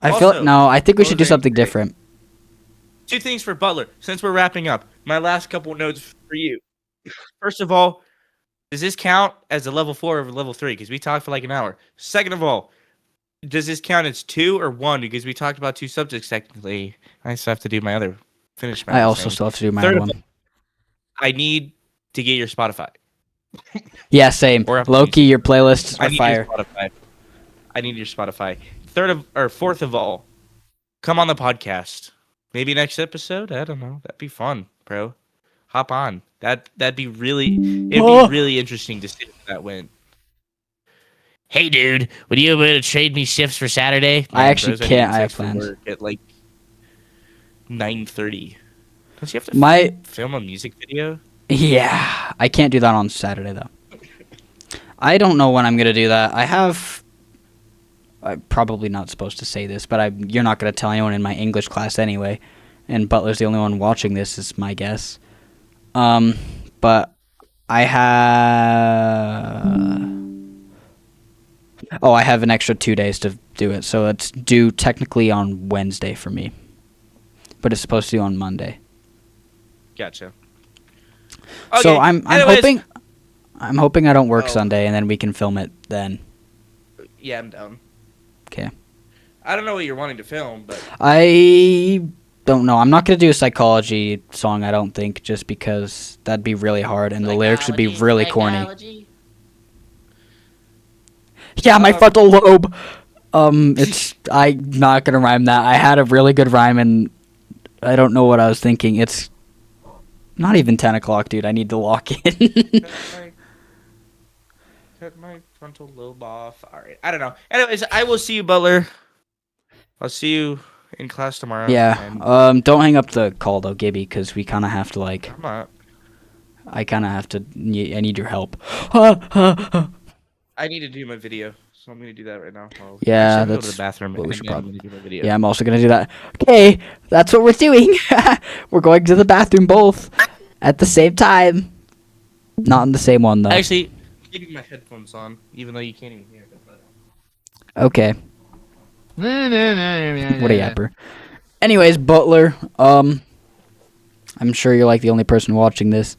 I Also, I think we should do closing, something different. 2 things for Butler. Since we're wrapping up, my last couple notes for you. First of all, does this count as a level 4 or level 3? Because we talked for like an hour. Second of all, does this count as 2 or 1? Because we talked about 2 subjects technically. I still have to do finish my I other also thing. still have to do my Third other of all, one. I need to get your Spotify Yeah, same. or Apple Loki, Music. your playlists I are need fire. your Spotify. I need your Spotify. Fourth of all, come on the podcast. Maybe next episode. I don't know. That'd be fun, bro. Hop on. That'd be really. It'd be Oh. really interesting to see if that went. Hey, dude, would you be able to trade me shifts for Saturday? I actually bro's can't. getting I have text from plans. work at like 9:30. Don't you have to My film a music video? Yeah, I can't do that on Saturday though. I don't know when I'm gonna do that. I'm probably not supposed to say this, but you're not gonna tell anyone in my English class anyway, and Butler's the only one watching this, is my guess. But I have an extra 2 days to do it, so it's due technically on Wednesday for me, but it's supposed to be on Monday. Gotcha. So Okay, I'm anyways. hoping I don't work Oh. Sunday, and then we can film it then. Yeah, I'm down. Okay. I don't know what you're wanting to film, but I don't know. I'm not gonna do a psychology song. I don't think, just because that'd be really hard, and the lyrics would be really corny. Yeah, my frontal lobe. I'm not gonna rhyme that. I had a really good rhyme, and I don't know what I was thinking. It's not even 10 o'clock, dude. I need to lock in. cut my frontal lobe off. All right. I don't know. Anyways, I will see you, Butler. I'll see you in class tomorrow. Yeah. and Don't hang up the call though, Gibby, because we kind of have to I'm not. I kind of have to. I need your help. I need to do my video, so I'm gonna do that right now. Yeah, I'm gonna go to that's the bathroom. what we and should then I'm probably. gonna do my video. Yeah, I'm also gonna do that. Okay, that's what we're doing. We're going to the bathroom both at the same time. Not in the same one though. Actually, I'm keeping my headphones on, even though you can't even hear it. Okay. What a yapper. Anyways, Butler. I'm sure you're like the only person watching this.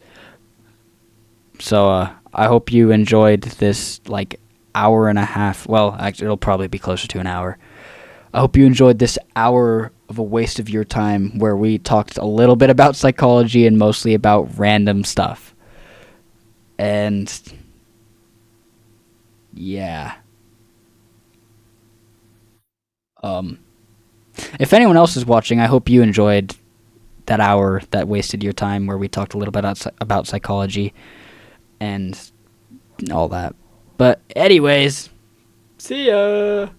So I hope you enjoyed this like hour and a half. Well, actually, it'll probably be closer to an hour. I hope you enjoyed this hour of a waste of your time where we talked a little bit about psychology and mostly about random stuff. And yeah. If anyone else is watching, I hope you enjoyed that hour that wasted your time where we talked a little bit about psychology and all that. But anyways, see ya.